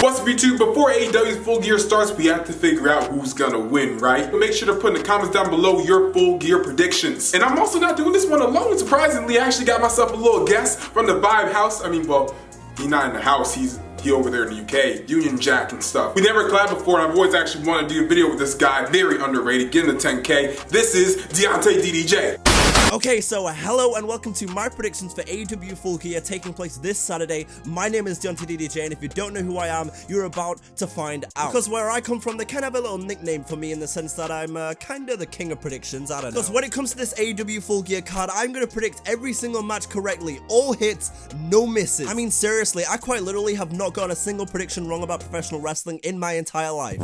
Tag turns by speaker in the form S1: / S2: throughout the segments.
S1: What's up, YouTube? Before AEW's Full Gear starts, we have to figure out who's gonna win, right? But make sure to put in the comments down below your Full Gear predictions. And I'm also not doing this one alone. Surprisingly, I actually got myself a little guest from the Vibe house. I mean, well, he's not in the house. He over there in the UK, Union Jack and stuff. We never collabed before, and I've always actually wanted to do a video with this guy. Very underrated, getting the 10K. This is DeonteDDJ.
S2: Okay, so hello and welcome to my predictions for AEW Full Gear taking place this Saturday. My name is DeonteDDJ, and if you don't know who I am, you're about to find out. Because where I come from, they kind of have a little nickname for me in the sense that I'm kind of the king of predictions, I don't know. Because when it comes to this AEW Full Gear card, I'm going to predict every single match correctly. All hits, no misses. I mean, seriously, I quite literally have not gotten a single prediction wrong about professional wrestling in my entire life.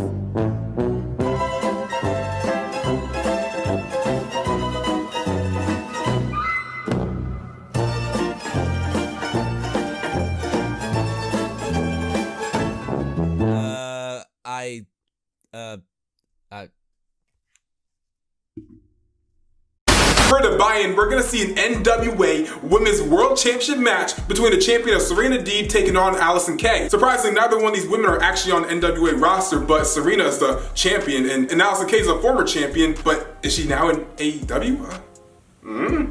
S1: For the buy-in, we're gonna see an NWA Women's World Championship match between the champion of SERENA DEEB taking on Allison Kay. Surprisingly, neither one of these women are actually on the NWA roster, but Serena is the champion, and Allison Kay is a former champion, but is she now in AEW?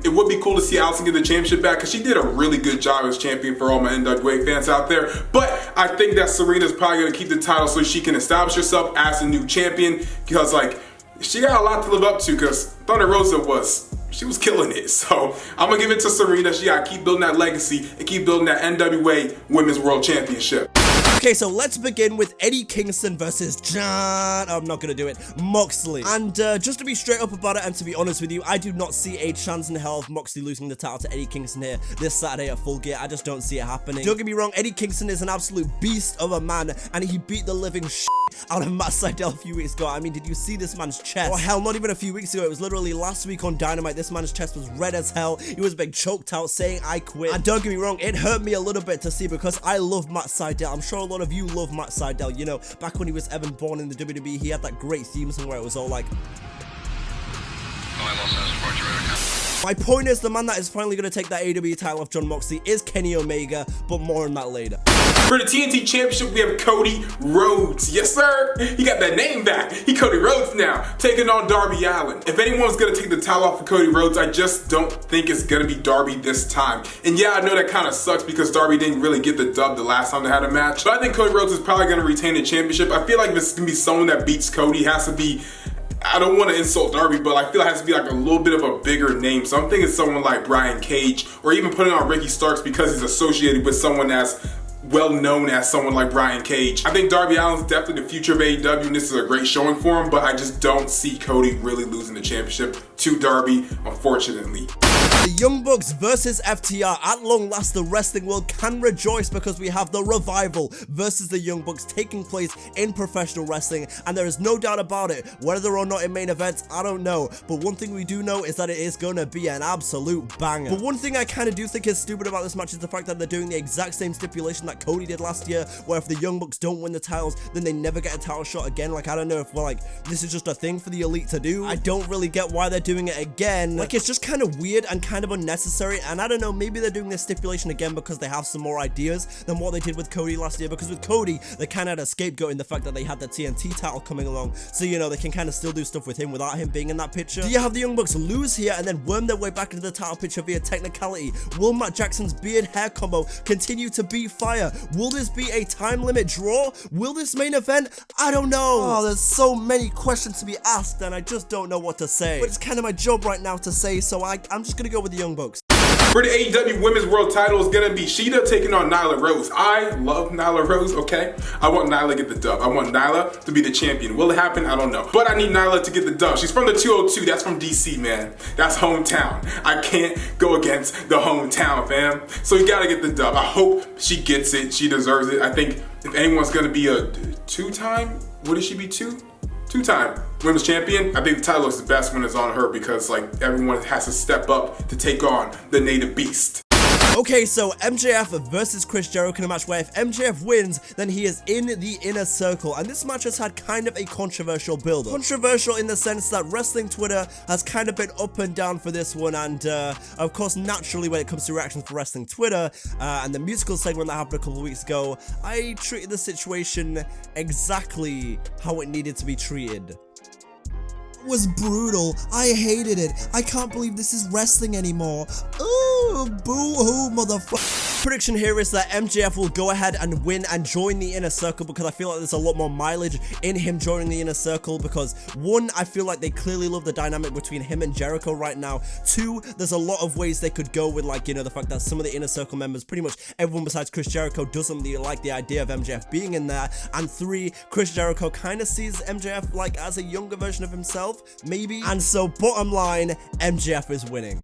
S1: It would be cool to see Allison get the championship back because she did a really good job as champion for all my NWA fans out there. But I think that Serena's probably going to keep the title so she can establish herself as a new champion because, like, she got a lot to live up to because Thunder Rosa she was killing it. So I'm going to give it to Serena. She got to keep building that legacy and keep building that NWA Women's World Championship.
S2: Okay, so let's begin with Eddie Kingston versus I'm not gonna do it, Moxley. And just to be straight up about it and to be honest with you, I do not see a chance in hell of Moxley losing the title to Eddie Kingston here this Saturday at Full Gear. I just don't see it happening. Don't get me wrong, Eddie Kingston is an absolute beast of a man, and he beat the living out of Matt Sydal a few weeks ago. I mean, did you see this man's chest? Oh hell, not even a few weeks ago. It was literally last week on Dynamite. This man's chest was red as hell. He was being choked out saying I quit. And don't get me wrong, it hurt me a little bit to see because I love Matt Sydal. I'm sure a lot of you love Matt Sydal. You know, back when he was Evan Bourne in the WWE, he had that great theme song where it was all like, my point is, the man that is finally going to take that AEW title off John Moxley is Kenny Omega, but more on that later.
S1: For the TNT Championship, we have Cody Rhodes. Yes, sir. He got that name back. He Cody Rhodes now, taking on Darby Allin. If anyone's going to take the title off of Cody Rhodes, I just don't think it's going to be Darby this time. And yeah, I know that kind of sucks because Darby didn't really get the dub the last time they had a match. But I think Cody Rhodes is probably going to retain the championship. I feel like if it's going to be someone that beats Cody, it has to be, I don't want to insult Darby, but I feel it has to be like a little bit of a bigger name. So I'm thinking someone like Brian Cage, or even putting on Ricky Starks because he's associated with someone that's well known as someone like Brian Cage. I think Darby Allin's definitely the future of AEW, and this is a great showing for him, but I just don't see Cody really losing the championship to Darby, unfortunately.
S2: The Young Bucks versus FTR. At long last, the wrestling world can rejoice because we have the Revival versus the Young Bucks taking place in professional wrestling, and there is no doubt about it. Whether or not in main events, I don't know, but one thing we do know is that it is going to be an absolute banger. But one thing I kind of do think is stupid about this match is the fact that they're doing the exact same stipulation that Cody did last year, where if the Young Bucks don't win the titles, then they never get a title shot again. Like, I don't know if this is just a thing for the Elite to do. I don't really get why they're doing it again. Like, it's just kind of weird and kind of unnecessary, and I don't know, maybe they're doing this stipulation again because they have some more ideas than what they did with Cody last year, because with Cody, they kind of had a scapegoat in the fact that they had the TNT title coming along, so you know, they can kind of still do stuff with him without him being in that picture. Do you have the Young Bucks lose here and then worm their way back into the title picture via technicality? Will Matt Jackson's beard hair combo continue to be fire? Will this be a time limit draw? Will this main event? I don't know. Oh, there's so many questions to be asked and I just don't know what to say. But it's kind of my job right now to say, so I'm just gonna go with the Young Bucks.
S1: For the AEW Women's World title is going to be Shida taking on Nyla Rose. I love Nyla Rose, okay? I want Nyla to get the dub. I want Nyla to be the champion. Will it happen? I don't know. But I need Nyla to get the dub. She's from the 202. That's from DC, man. That's hometown. I can't go against the hometown, fam. So you got to get the dub. I hope she gets it. She deserves it. I think if anyone's going to be a two-time, what did she be, two-time women's champion, I think the title is the best when it's on her because like everyone has to step up to take on the native beast.
S2: Okay, so MJF versus Chris Jericho in a match where if MJF wins, then he is in the inner circle, and this match has had kind of a controversial build-up. Controversial in the sense that wrestling Twitter has kind of been up and down for this one, and of course, naturally, when it comes to reactions for wrestling Twitter, and the musical segment that happened a couple of weeks ago, I treated the situation exactly how it needed to be treated.
S3: Was brutal. I hated it. I can't believe this is wrestling anymore. Ooh, boo-hoo, motherfucker.
S2: Prediction here is that MJF will go ahead and win and join the inner circle, because I feel like there's a lot more mileage in him joining the inner circle, because one, I feel like they clearly love the dynamic between him and Jericho right now. Two, there's a lot of ways they could go with, like, you know, the fact that some of the inner circle members, pretty much everyone besides Chris Jericho, doesn't really like the idea of MJF being in there. And three, Chris Jericho kind of sees MJF like as a younger version of himself, maybe. And so bottom line, MJF is winning.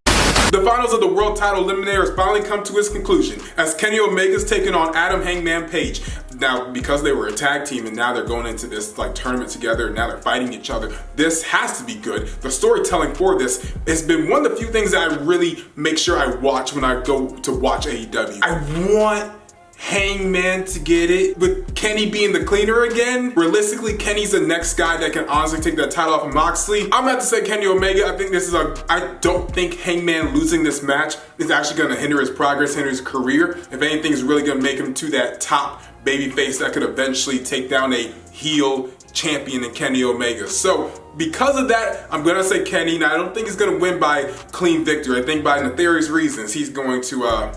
S1: The finals of the World Title Eliminator has finally come to its conclusion as Kenny Omega's taking on Adam Hangman Page. Now, because they were a tag team and now they're going into this like tournament together and now they're fighting each other, this has to be good. The storytelling for this has been one of the few things that I really make sure I watch when I go to watch AEW. I want Hangman to get it, with Kenny being the cleaner again. Realistically, Kenny's the next guy that can honestly take that title off of Moxley. I'm about to say Kenny Omega. I think this is I don't think Hangman losing this match is actually going to hinder his progress, hinder his career. If anything, is really going to make him to that top babyface that could eventually take down a heel champion in Kenny Omega. So because of that, I'm going to say Kenny. Now, I don't think he's going to win by clean victory. I think by nefarious reasons, he's going to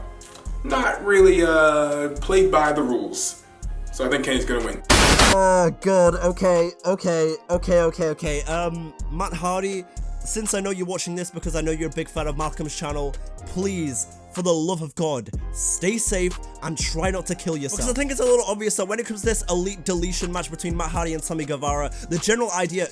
S1: not really played by the rules. So I think Kenny's gonna win.
S2: Good. Okay. Matt Hardy, since I know you're watching this because I know you're a big fan of Malcolm's channel, please, for the love of God, stay safe and try not to kill yourself. Because I think it's a little obvious that when it comes to this elite deletion match between Matt Hardy and Sammy Guevara, the general idea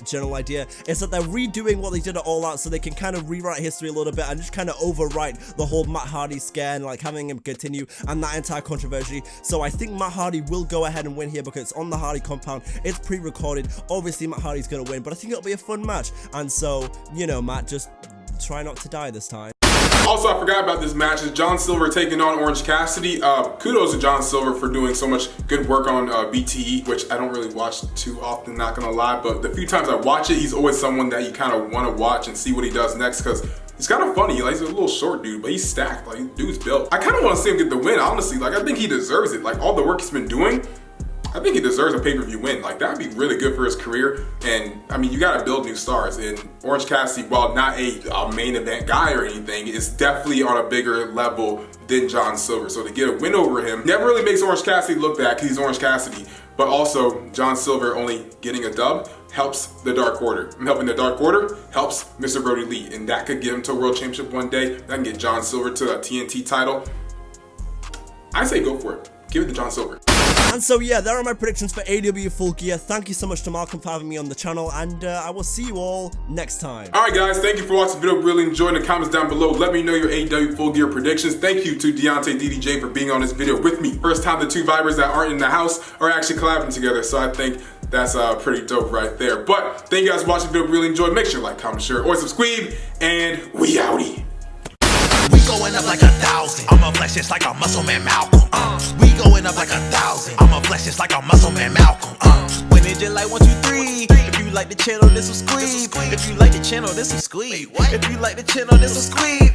S2: is that they're redoing what they did at All Out so they can kind of rewrite history a little bit and just kind of overwrite the whole Matt Hardy scare and like having him continue and that entire controversy. So I think Matt Hardy will go ahead and win here because it's on the Hardy compound, it's pre-recorded. Obviously Matt Hardy's gonna win, but I think it'll be a fun match. And so, you know, Matt, just try not to die this time.
S1: Also, I forgot about this match. Is John Silver taking on Orange Cassidy. Kudos to John Silver for doing so much good work on BTE, which I don't really watch too often, not gonna lie. But the few times I watch it, he's always someone that you kind of want to watch and see what he does next, because he's kind of funny. Like, he's a little short dude, but he's stacked. Like, dude's built. I kind of want to see him get the win, honestly. Like, I think he deserves it. Like, all the work he's been doing, I think he deserves a pay-per-view win. Like, that'd be really good for his career. And I mean, you gotta build new stars. And Orange Cassidy, while not a main event guy or anything, is definitely on a bigger level than John Silver. So to get a win over him never really makes Orange Cassidy look bad because he's Orange Cassidy. But also, John Silver only getting a dub helps the Dark Order. And helping the Dark Order helps Mr. Brody Lee. And that could get him to a world championship one day. That can get John Silver to a TNT title. I say go for it. Give it to John Silver.
S2: And so yeah, there are my predictions for AEW Full Gear. Thank you so much to Malcolm for having me on the channel, and I will see you all next time.
S1: Alright guys, thank you for watching the video. Really enjoyed. In the comments down below, let me know your AEW Full Gear predictions. Thank you to DeonteDDJ for being on this video with me. First time the two Vibers that aren't in the house are actually collabing together, so I think that's pretty dope right there. But thank you guys for watching the video. Really enjoyed. Make sure to like, comment, share, or subscribe, and we outie.
S4: We going up like 1,000. I'm a flex just like a muscle man Malcolm. We going up like 1,000. I'm a flex just like a muscle man Malcolm. When it just like 1, 2, 3. If you like the channel, this will squeeze. If you like the channel, this will squeeze. If you like the channel, this will squeeze.